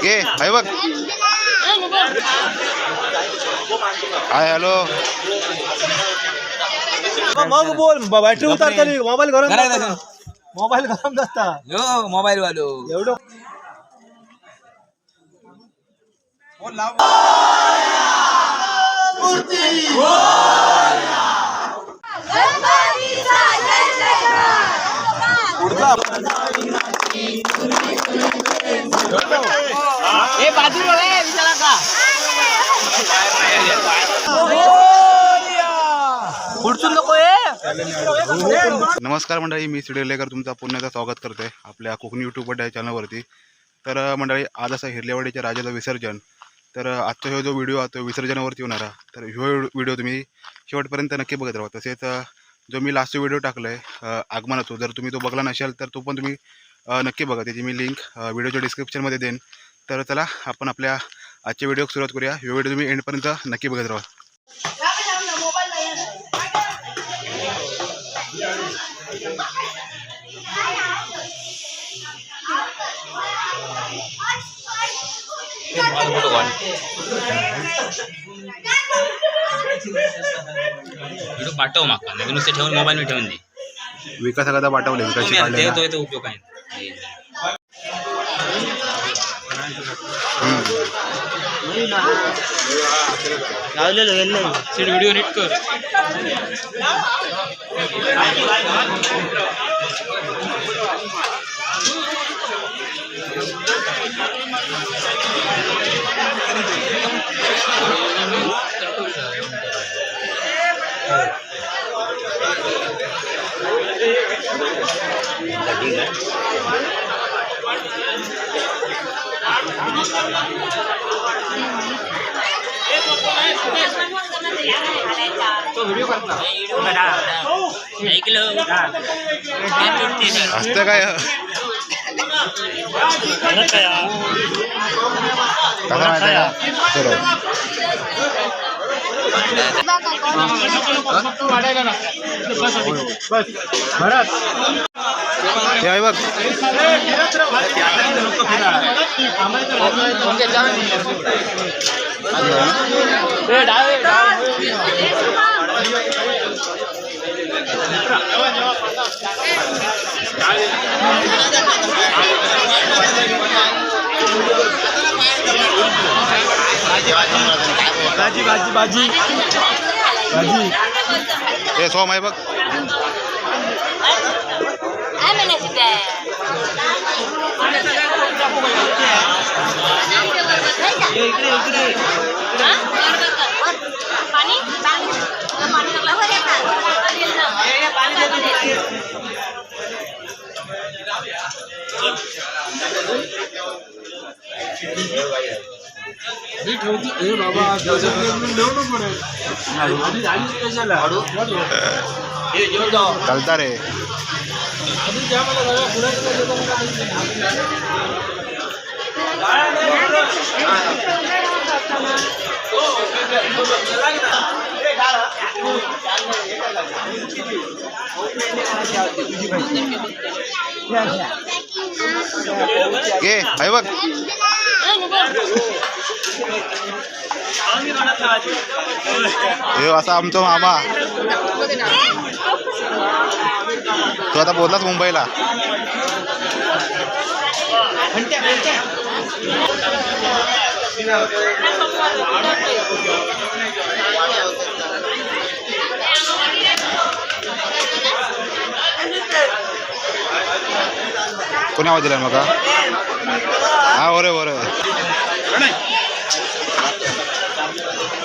घे आहे बघ. Hi hello. मग बोल बॅटरी उतारता मोबाईल गरम मोबाईल गरम नसता मोबाईल वालो एवढं नमस्कार मंडळी, मी सिडेलेकर तुमचा पुन्हा स्वागत करते आपल्या कोकणी यूट्यूब चॅनलवरती. तर मंडळी, आज असं हिरलेवाडीच्या राजाचं विसर्जन. तर आजचा ह्यो जो व्हिडिओ आहे तो विसर्जनावरती होणार आहे. तर ह्यो व्हिडिओ तुम्ही शेवटपर्यंत नक्की बघत राहा. तसेच जो मी लास्ट व्हिडिओ टाकला आहे आगमनाचा, जर तुम्ही तो बघला नसेल तर तो पण तुम्ही नक्की बघा. त्याची मी लिंक व्हिडिओच्या डिस्क्रिप्शनमध्ये देईन. तर चला आपण आपल्या आजच्या व्हिडिओ सुरुवात करूया. ह्यो व्हिडिओ तुम्ही एंडपर्यंत नक्की बघत राहा. व्हिडिओ पाठव माका नाही नुसते ठेवून मोबाईल ठेवून दे. विकास आता पाठवले तो उपयोग आहे. व्हिडिओ नीट कर. असतं काय हे आहे बघ. भाजी भाजी भाजी भाजी हे सोम आहे बघ. चालता रे. घे आहे बघ. हे असा आमचा मामा. तो आता बोललाच मुंबईला. कोणी आवाज दिला मग? हा बरे बरे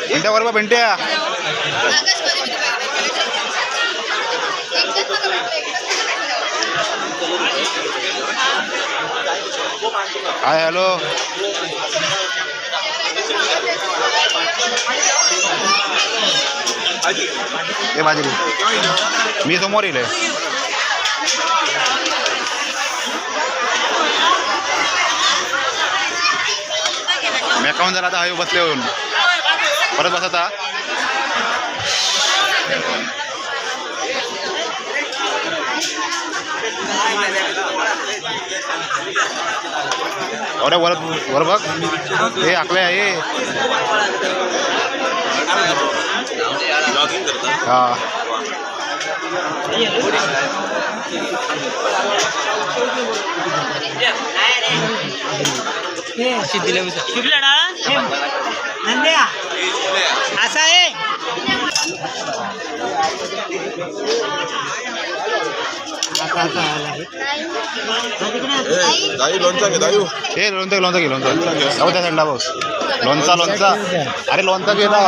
भेंट्या बरोबर भेंट्या. Hi hello. हे माझी मी समोर येईल. मी अकाउंट झाला आता हवे बसले होऊन परत बसता. अरे वर वर बघ हे आकल्या हे हा असा आहे हे लोणचं घे लोणचं घे जाऊ त्या थंडा बस लोणचा अरे लोणचा घे ना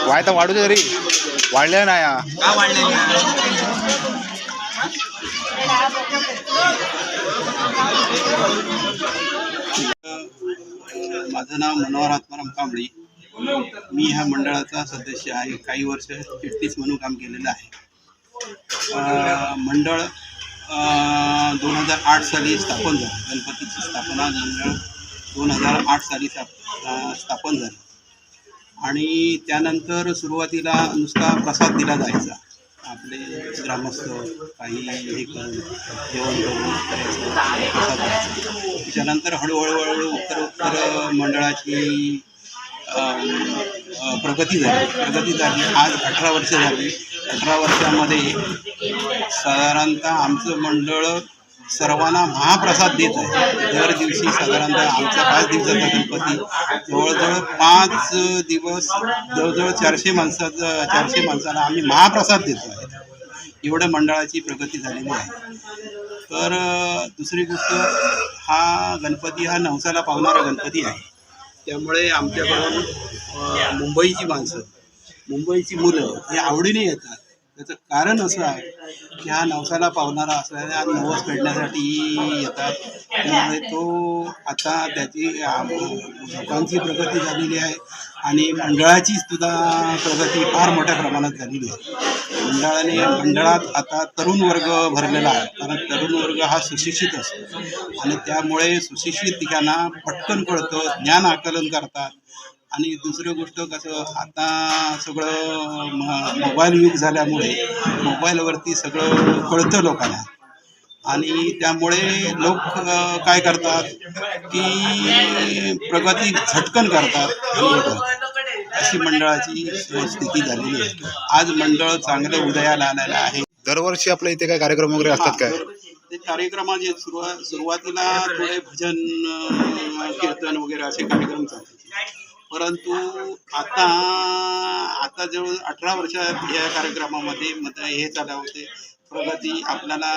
वाय तर वाढू दे तरी वाढले ना या का वाढले माझं नाव मनोहर आत्माराम कांबळी. मी ह्या मंडळाचा सदस्य आहे. काही वर्ष चिटणीस म्हणून काम केलेलं आहे. मंडळ 2008 साली स्थापन झालं. गणपतीची स्थापना मंडळ 2008 साली स्थापन झालं आणि त्यानंतर सुरुवातीला नुसता प्रसाद दिला जायचा. आपले ग्रामस्थ काही हे करून जेवण करून प्रसाद द्यायचा. त्याच्यानंतर हळूहळू उत्तर मंडळाची प्रगती झाली. आज 18 वर्ष झाली. 18 वर्षामध्ये साधारणतः आमचं मंडळ सर्वांना महाप्रसाद देत आहे. दर दिवशी साधारणतः आमचा 5 दिवसाचा गणपती जवळजवळ 5 दिवस जवळजवळ 400 माणसाला आम्ही महाप्रसाद देतो आहे. एवढं मंडळाची प्रगती झालेली आहे. तर दुसरी गोष्ट हा गणपती हा नवसाला पावणारा गणपती आहे. त्यामुळे आमच्याकडून मुंबईची मुलं हे आवडीने येतात. त्याचं कारण असं आहे की हा नवसाला पावणारा असल्याने आणि नवस फेडण्यासाठी येतात. त्यामुळे तो आता त्याची लोकांची प्रगती झालेली आहे आणि मंडळाची सुद्धा प्रगती फार मोठ्या प्रमाणात झालेली आहे. मंडळात आता तरुण वर्ग भरलेला आहे. कारण तरुण वर्ग हा सुशिक्षित असतो आणि त्यामुळे सुशिक्षितांना पटकन कळतं, ज्ञान आकलन करतात. आणि दुसरं गोष्ट कसं आता सगळं मोबाईल युग झाल्यामुळे मोबाईलवरती सगळं कळतं लोकांना आणि त्यामुळे लोक काय करतात की प्रगती झटकन करतात. अशी मंडळाची स्थिती झालेली आहे. आज मंडळ चांगलं उदयाला आलेलं आहे. दरवर्षी आपल्या इथे काय कार्यक्रम वगैरे असतात काय? ते कार्यक्रमाचे सुरुवातीला थोडे भजन कीर्तन वगैरे असे कार्यक्रम चालतात. परंतु आता जवळ 18 वर्षात या कार्यक्रमामध्ये हे चालू होते. प्रगती आपल्याला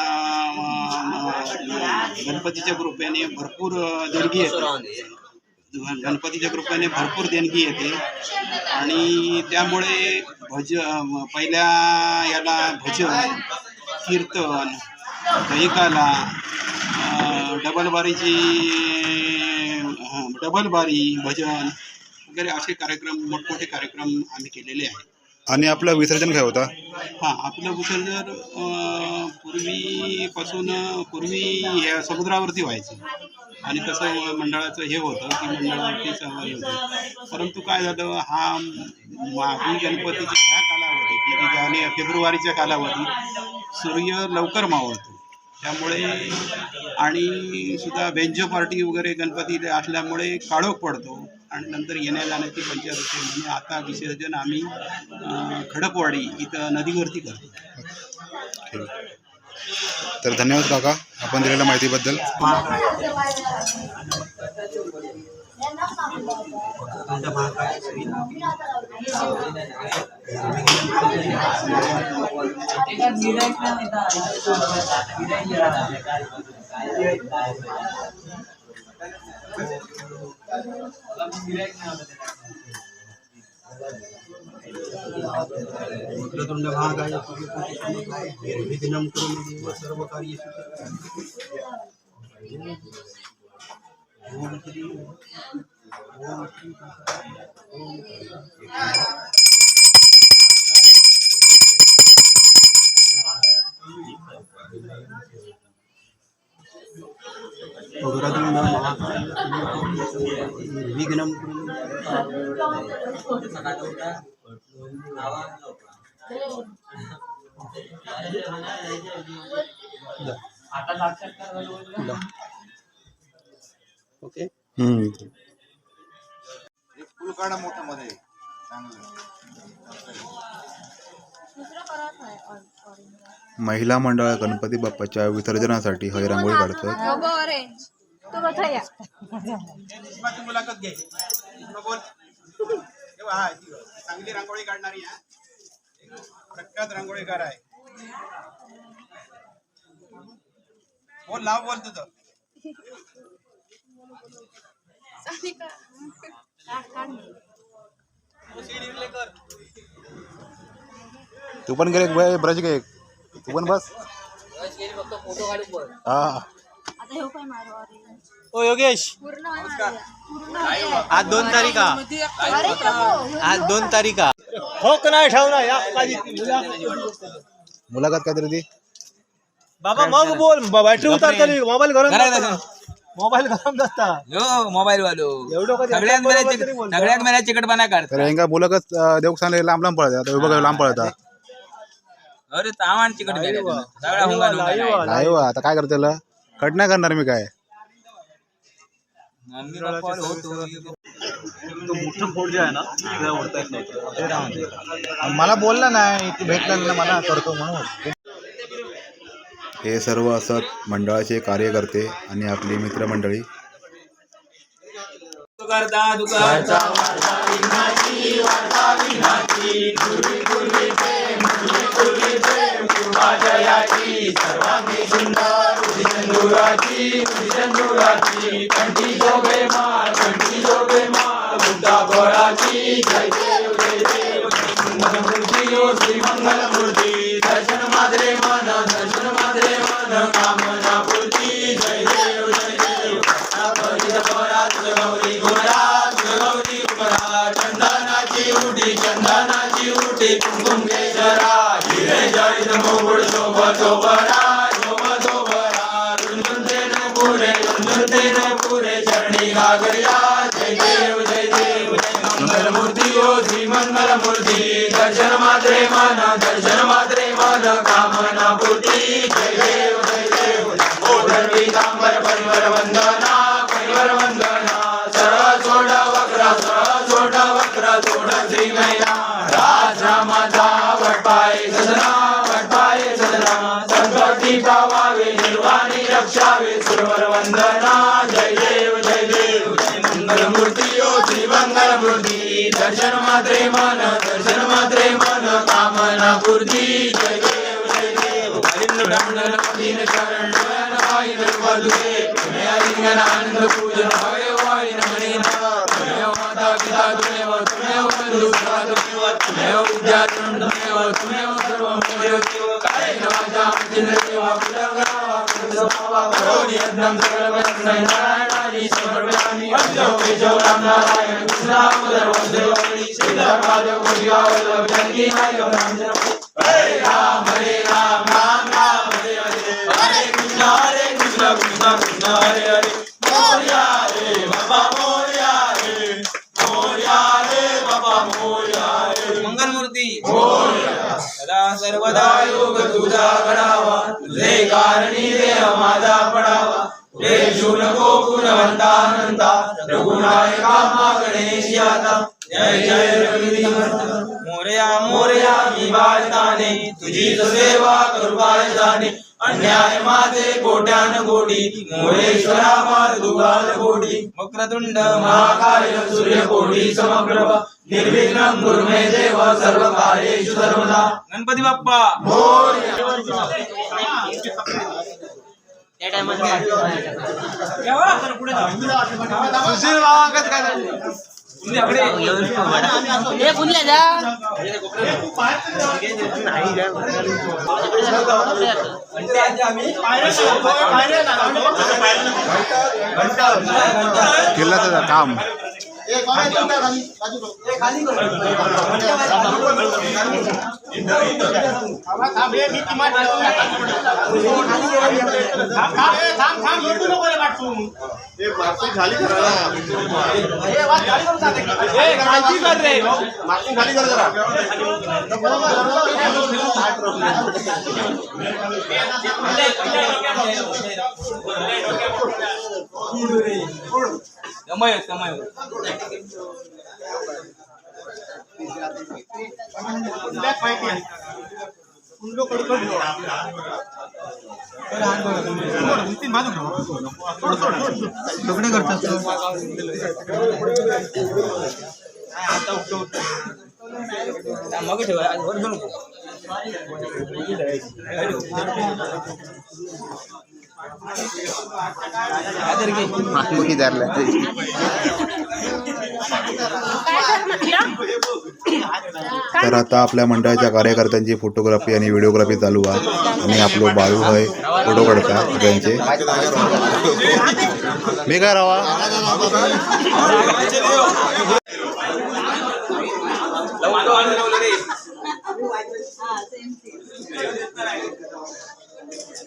गणपतीच्या कृपेने भरपूर देणगी येते आणि त्यामुळे पहिल्या याला भजन कीर्तन दहिकाला डबलबारी भजन वगैरे असे कार्यक्रम मोठमोठे कार्यक्रम आम्ही केलेले आहेत. आणि आपलं विसर्जन काय होता? आपलं विसर्जन पूर्वी हे समुद्रावरती व्हायचं आणि तसं मंडळाचं हे होतं की मंडळावरती सहभागी होतं. परंतु काय झालं, हा माघी गणपतीच्या ह्या कालावधीत फेब्रुवारीच्या कालावधीत सूर्य लवकर मावळतो. त्यामुळे आणि सुद्धा बेंजो पार्टी वगैरे गणपती असल्यामुळे काळोख पडतो आणि नंतर येण्या जाण्याची पंचायत होते. म्हणजे आता विसर्जन आम्ही खडकवाडी इथं नदीवरती करतो. तर धन्यवाद काका आपण दिलेल्या माहितीबद्दल. वक्रतुंड महाकाय निर्विघ्नं कुरु मे देव सर्वकार्येषु ओम श्री ओम श्री वक्रतुंड महाकाय निर्विघ्नं कुरु मे ओके फुल काढा मोठा मध्ये चांगलं. महिला मंडळ गणपती बाप्पाच्या विसर्जनासाठी हळी रांगोळी काढतात. ऑरेंज तो कथा या मुलाखत घे. बोल. चांगली रांगोळी काढणारी प्रख्यात रांगोळीकार आहे. बोल नाव बोल तुझं. तू पण घे ब्रश घे, तू पण बस. हा आता हे काय मारू ऑरेंज ओ योगेश पूर्ण मारूया. आज 2 तारीख अरे प्रभू आज 2 तारीख ठोक नाही ठेवणार या मुलाखत काय तरी ती. बाबा मग बोल बॅटरी उतारतली मोबाईल गरम मोबाईल गरम नसता यो मोबाईल वालो एवढं कधी सगळ्यात मेला चिकटपणा काढतात. तर हेंगा मुलाखत देऊ सांगले लांब लांब पळतात. आता बघा लांब पळतात. अरे तावान चिकट मेला सगळा हुंगा डुंगा लाईव्ह आता काय करते कट नाही करणार मी काय. मम्मी पप्पा होतो तो मोठा फोड जे आहे ना त्याला ओढता येत नव्हतं. मला बोलला नाही तू भेटला ना मला करतो म्हणून. हे सर्व असत मंडळाचे कार्यकर्ते आणि आपली मित्रमंडळी. करता दुकानचा दर्शन मात्रे मन कामना पूर्ती. जय देव जय देव. ओढर पीतांबर परिवर वंदना सरळ सोड वक्र सोड श्री मैना राज रामाचा वटपाय सदना संकटी पावावे निर्वाणी रक्षावे सुरवर वंदना. जय देव जय देव. मंगल मूर्ती ओ श्री मंगल मूर्ती. दर्शन मात्रे मन कामना पूर्ती. जय देव जय देव. दीन शरण आनंद पूजन भगवान तुमेव माता पिता तुमेव बंधु तुमेव विद्या तुमेव सर्वं देव कायेन वाचा मनसेन्द्रियवा कुलग्रावा करोमि यज्ञं सकलवचनं नारायणानि समर्पयामि. केशव राम नारायण कृष्णावतार वसुदेवरी श्रीधर्मादेव गोविंद जानकी नायक हरे राम राम राम हरे हरे. हरे कृष्ण कृष्ण कृष्ण हरे हरे. मोरया रे बाबा मोरया रे बाबा मोरया रे. मंगल मूर्ती सदा सर्वदा योग तुझा घडावा. तुझे कारणी देह माझा पडावा. देशू नको गुणवंतानंता रघुनायका गणेश याता. जय जय रघुनाथ. मोरया मी बाळताने तुझीच सेवा करुबाय जाणे. अन्याय माझे कोट्यान कोटी मोरेश्वरा पाद दुगाल कोटी. वक्रतुंड महाकाय सूर्यकोटी समप्रभ निर्विघ्नं कुरु मे देव सर्व कार्येषु सर्वदा. गणपती बाप्पा सुशील बाबा कसं काय केलं काम मग ठेवा आज वर घेऊ नको तर आता आपल्या मंडळाच्या कार्यकर्त्यांची फोटोग्राफी आणि व्हिडिओग्राफी चालू आहे आणि आपलं बाळू आहे फोटो काढता सगळ्यांचे. मी काय रावा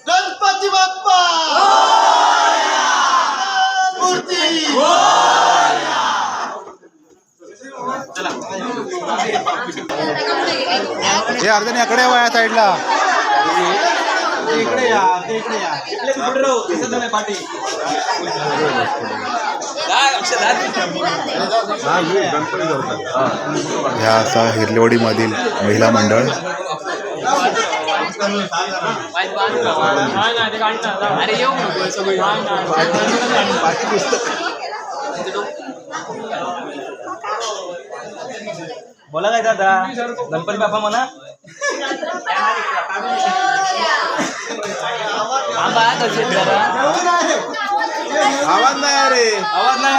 गणपती बाप्पा मूर्ती हे अर्धे आकडे या साईडला. इकडे या इकडे या इकडे पुढे राहू दिसत नाही पाठी ह्या असा हिरलेवाडीमधील महिला मंडळ. बोला काय दादा गणपती बाप्पा म्हणा आवाज नाही रे. आवाज नाही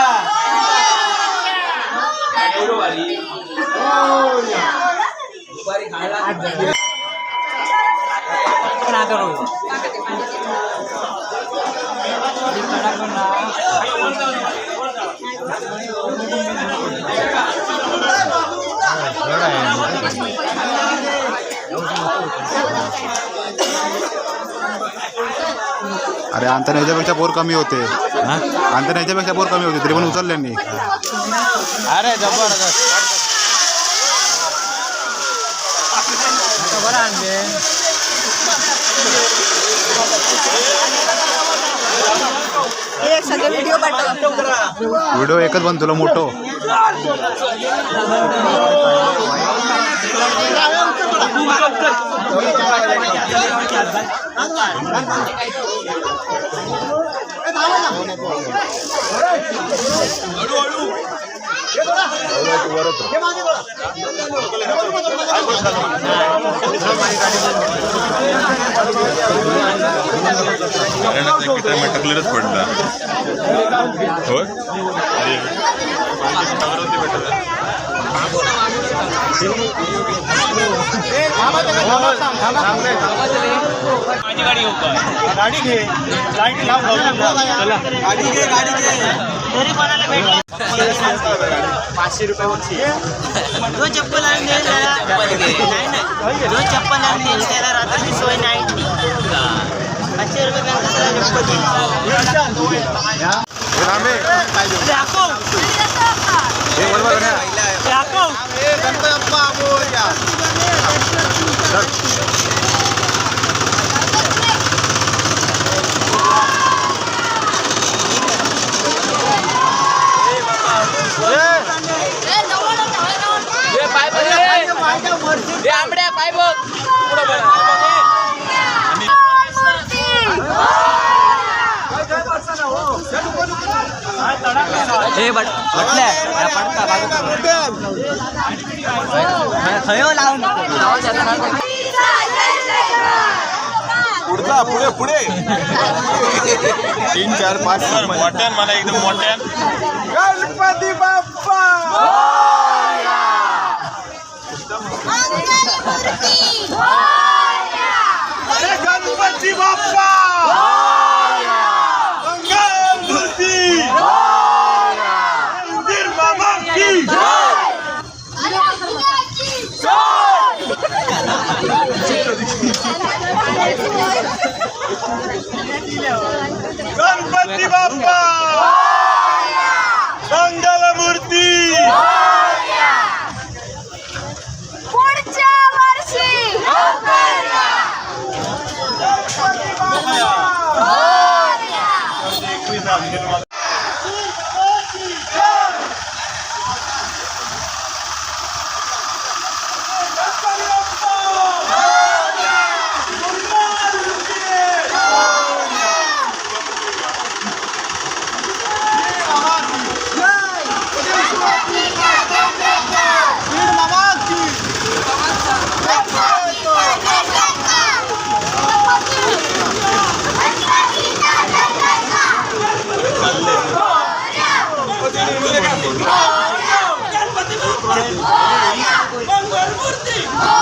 अरे अंतर ह्याच्यापेक्षा बोर कमी होते. अंतर ह्याच्यापेक्षा बोर कमी होते तरी पण उचलल्यांनी. अरे जबरदस्त बरं आणले सगळे व्हिडिओ पाठव. व्हिडिओ एकच बन तुला मोठो. टकलेरच पडला होय. गाडी घे लाईट लाव गाडी घे गाडी घे 500 रुपये बक्षीस. जो चप्पल आणून देईल त्याला नाही जो चप्पल आणून देईल त्याला रात्रीची सोय नाही. 500 रुपये बँक चप्पल पुढे पुढे 3 4 5 मोठ्यान मला एकदम मोठ्यान गणपती बाप्पा गणपती बाप्पा मंगल मूर्ती मंदिर बाबा गणपती बाप्पा मंगलमूर्ती पुढच्या वर्षी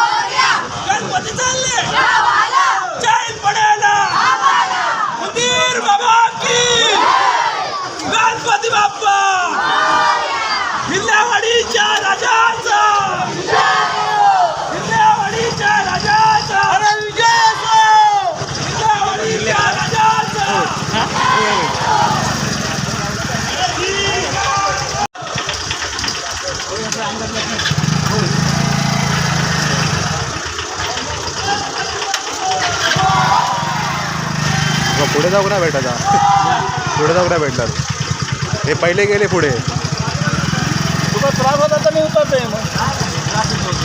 गणपती चालले जय पडायला उदीर बाबा की गणपती बाप्पा हिल्लावाडीच्या राजाचा हिल्लावाडीच्या राजाचा हिल्लावाडीच्या राजाचा पुढे जाऊ ना भेटायचा पुढे जाऊ ना भेटतात हे पहिले गेले पुढे तुला त्रास होता तर मी उतरतोय मग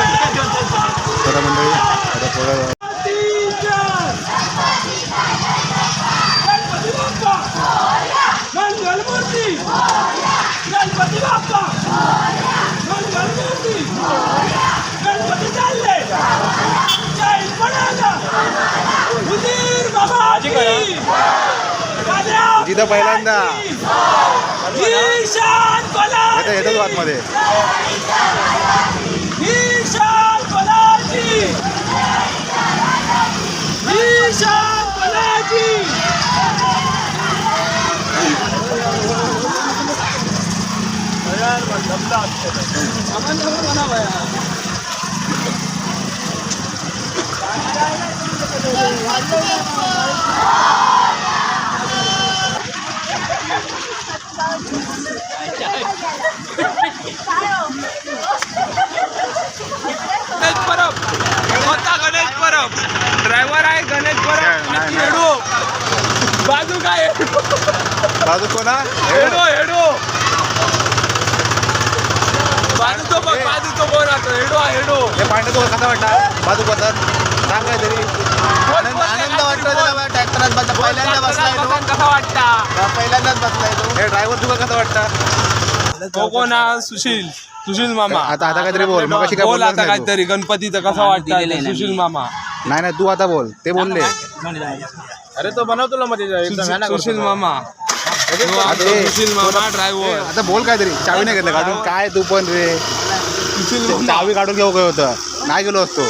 चला मंडळी आता पुढे जाऊ. मंगलमूर्ती गणपती बाप्पा मंगलमूर्ती गणपती चालले जय पडायला उदीर बाबा जिथं पहिल्यांदा ईशान कोला येतो आतमध्ये ईशान कोलाची ईशान कोलाची गणेश परब होता गणेश परब ड्रायव्हर आहे गणेश परब हेडो बाजू काय बाजू कोणा हेडो हेडो बाजूचं बघ बाजूचं कोण आता हेडो हेडो हे पांडे तुला कसा वाटला बाजू पद्धत सांग काय तरी आनंद वाटतो त्याला ट्रॅक्टरात पहिल्यांदा बसलाय तो कसा वाटता पहिल्यांदाच बसलाय तो हे ड्रायव्हर तुला कसा वाटता तो कोण सुशील सुशील मामा आता काहीतरी बोल मग कशी काय बोल बोललास आता नाही तू? काहीतरी गणपतीचं कसं वाटतं सुशील मामा नाही नाही तू आता बोल ते बोलले अरे तो बनवतो ना मध्ये सुशील मामा अरे, सुशील मामा ड्रायव्हर आता बोल काहीतरी चावी नाही घेतलं काढून काय तू पण रे सुशील मामा चावी काढून घेऊ काय होतं नाही गेलो असतो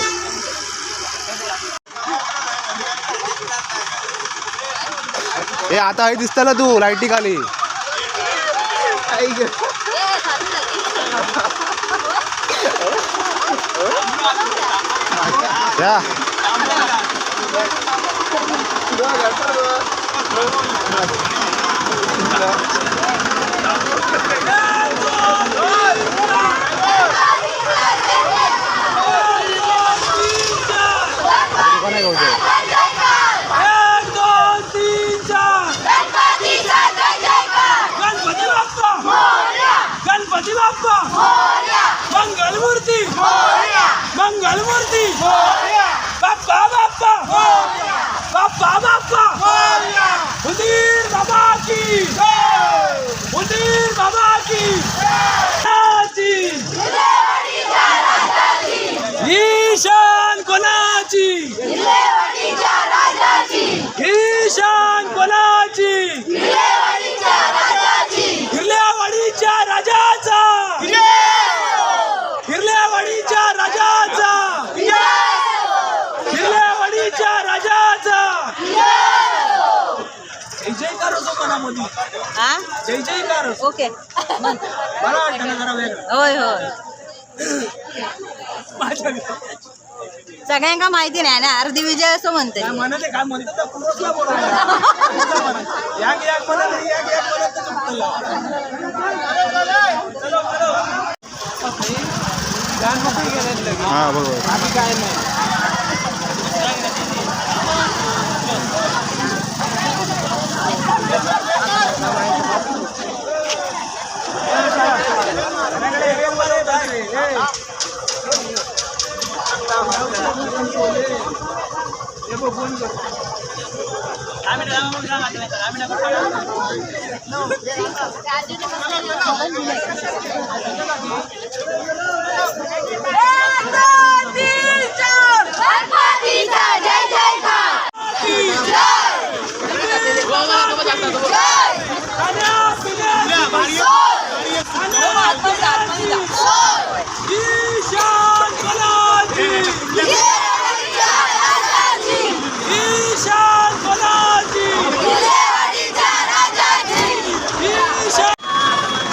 हे आता हे दिसतं ना तू लाईटी खाली या गणपती बाप्पा मंगलमूर्ती मंगलमूर्ती बाप्पा बाप्पा बाप्पा बाप्पा उदीर बाबा की उदीर बाबा की ईशान कोणाची ईशान कोणाची हिरल्यावाडीच्या राजाचा हिरल्यावाडीच्या राजाचा हिरल्यावाडीच्या राजाचा जय जयकार होतो मनामध्ये जय जयकार ओके बरं वाटतं ना जरा वेगळं होय होय माझ्या सगळ्यांका माहिती नाही ना अर्धी विजय असं म्हणते म्हणते काय म्हणतात तर पुरुषला बोलवलं. याक याक म्हणत याक याक म्हणत तर चुकलं. चलो चलो गान मोकळी गेले हां बरोबर. बाकी काय नाही.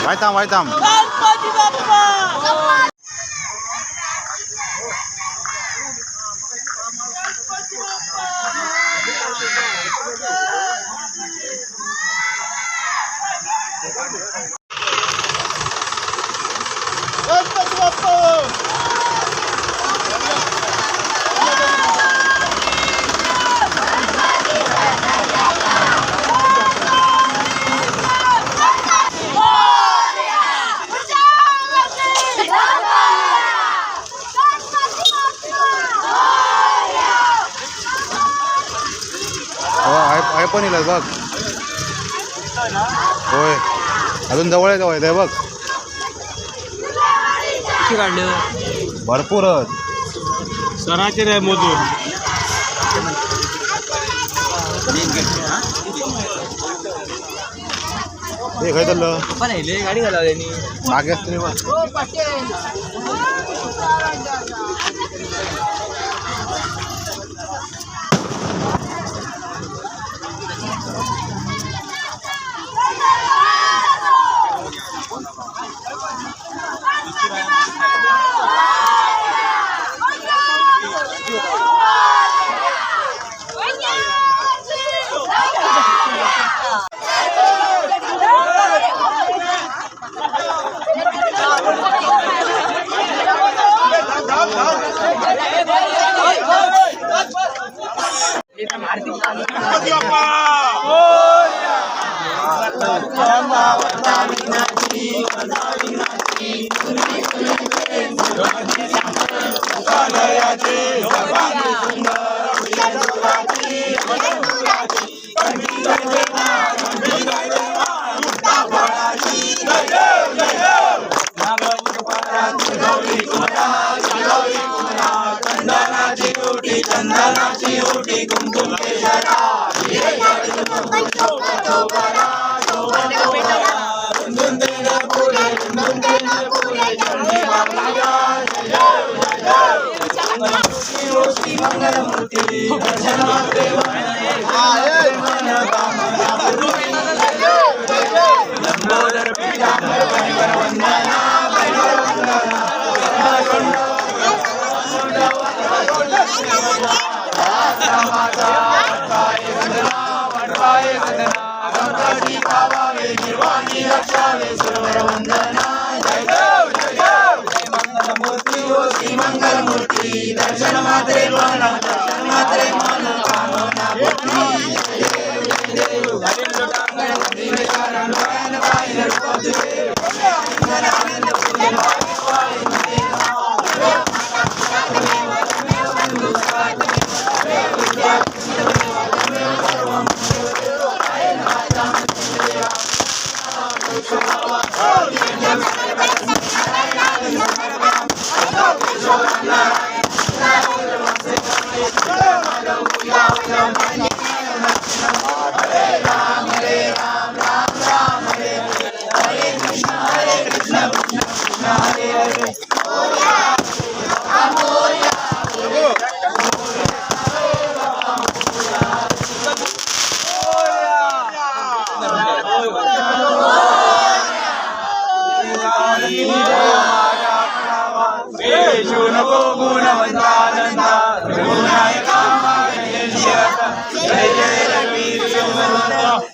वायताम वायताम. आहे पण येईल बघ. होय अजून जवळ आहे जवळ आहे बघ. भरपूरच सराचे रे मोजून हे काय चाललं पण गाडी घालावली मागे असते बघ.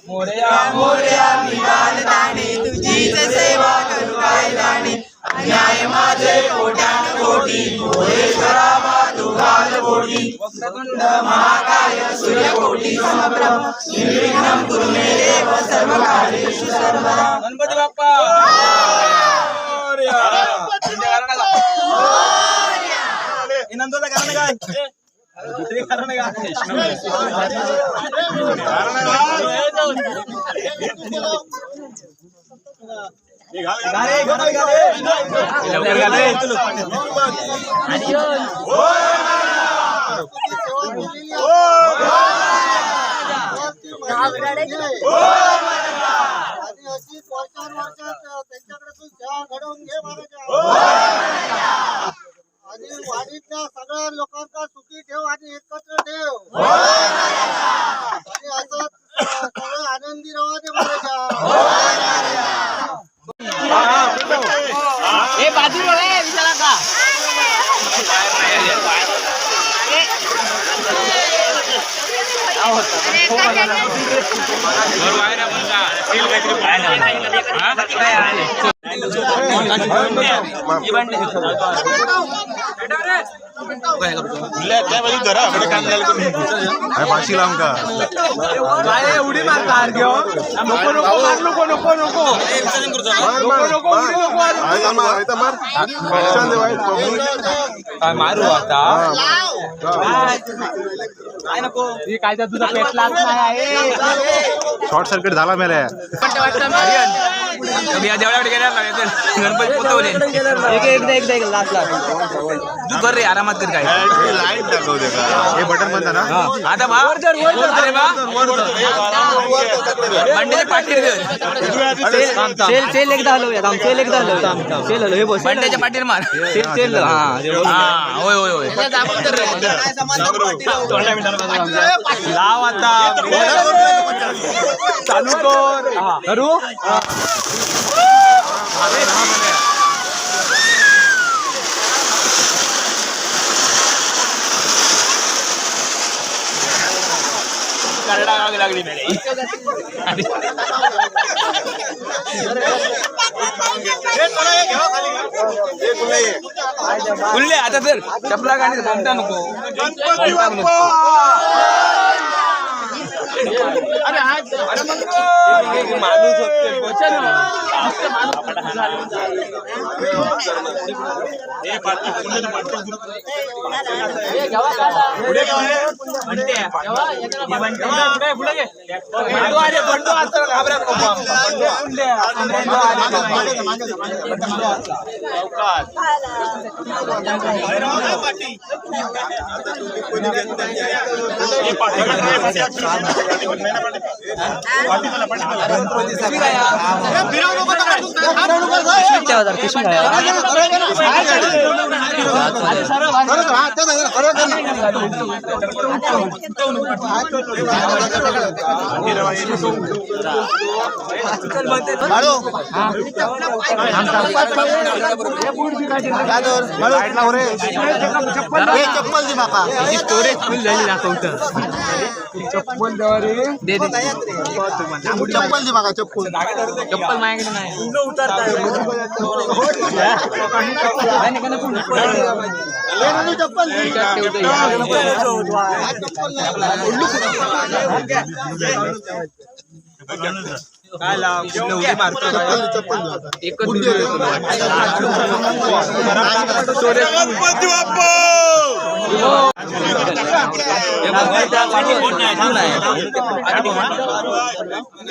मोरया मोरया विवान दाणे तुझीच सेवा करू काय जाणे अन्याय माझे कोट्यान कोटी मोरेश्वरा तुघाल कोटी वक्रतुंड महाकाय सूर्यकोटी समप्रभ निर्विघ्नं कुरु मे देव सर्व कार्येषु सर्वदा. गणपती बाप्पा नंदोला कारण काय दुसरी कारण आणि वाडीतल्या सगळ्या लोकांना सुखी ठेव आणि एकत्र ठेव आणि असं सगळं आनंदी रवाने फाशी लावून का उडी मारणार नको नको मार नको नको नको मारू आता काय नको काय तर तुझा पेटला शॉर्ट सर्किट झाला मेल्या देवळाकडे गेला गणपती पोतवले एकदा लास्ट तू कर रे आरामात कर काय लाईट दाखवते का हे बटन म्हणता ना आता बा अरे बा बंडे पाटील सेल एकदा हलवूया सेल एकदा हलवूया सेल हलव हे बस बंड्याच्या पाटील मार सेल होय होय होय लाव आता चालू कर करू लागली खुल्ले आता तर चपला गाडी थांबता नको माणूस चप्पल दे बापा स्टोरेज फुल झाली दाखवतं चप्पल दे चप्पल दे बघा चप्पल चप्पल माझ्याकडे नाही चप्पल काय लाव उडी मारतो एकच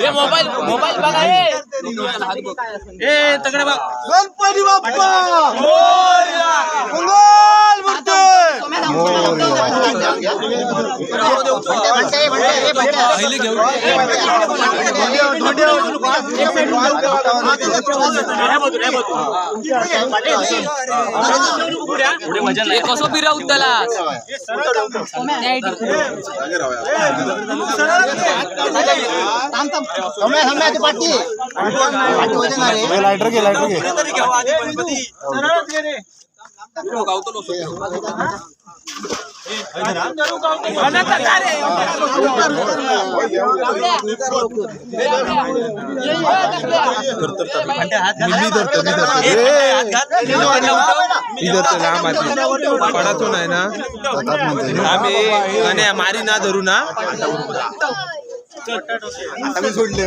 मोबाईल मोबाईल बघा ए तगडे बघ गणपती बाप्पा कसं फिरावं त्याला लायटर घे लायटर घे पडाचो नाही ना आम्ही गण्या मारी ना धरू ना आम्ही सोडले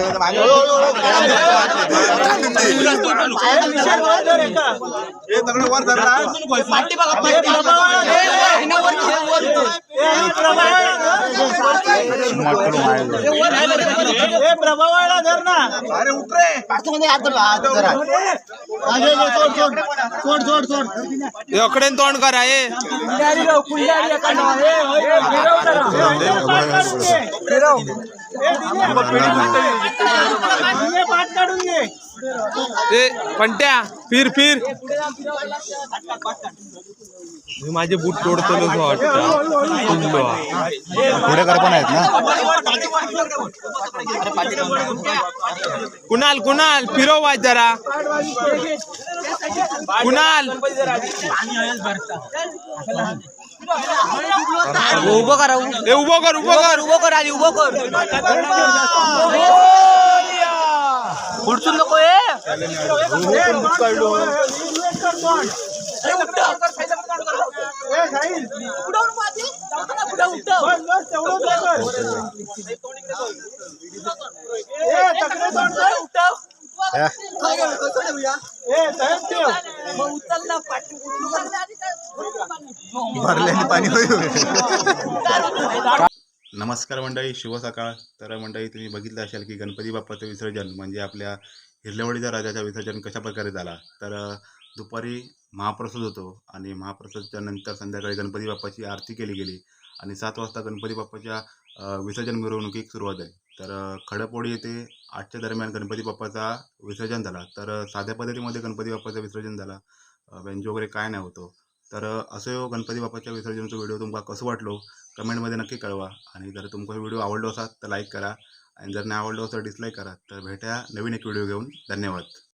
प्रभावाला धर ना अरे उठ रे सोड सोड सोड एकडे तोंड करा ए पंट्या फिर फिर माझे बूट तोडतो पुढेकर पण आहेत ना. कुणाल कुणाल फिरव वाज जरा कुणाल उभं करा उभं कर आधी उभं कर पुढचून नको नमस्कार मंडळी, शुभ सकाळ. तर मंडळी, तुम्ही बघितलं असाल की गणपती बाप्पाचं विसर्जन म्हणजे आपल्या हिरलेवाडीच्या राजाचं विसर्जन कशा प्रकारे झाला. तर दुपारी महाप्रसाद होतो आणि महाप्रसादच्या नंतर संध्याकाळी गणपती बाप्पाची आरती केली गेली आणि 7 वाजता गणपती बाप्पाच्या विसर्जन मिरवणुकीत सुरुवात झाली. तर खडपोडी येथे 8च्या दरम्यान गणपती बाप्पाचा विसर्जन झाला. तर साध्या पद्धतीमध्ये गणपती बाप्पाचं विसर्जन झाला, बेंजो वगैरे काय नाही होतो. तर असं गणपती बाप्पाच्या विसर्जनाचा व्हिडिओ तुम्हाला कसं वाटलो कमेंटमध्ये नक्की कळवा. आणि जर तुमचा व्हिडिओ आवडलो असाल तर लाईक करा आणि जर नाही आवडलो तर डिसलाईक करा. तर भेटूया नवीन एक व्हिडिओ घेऊन. धन्यवाद.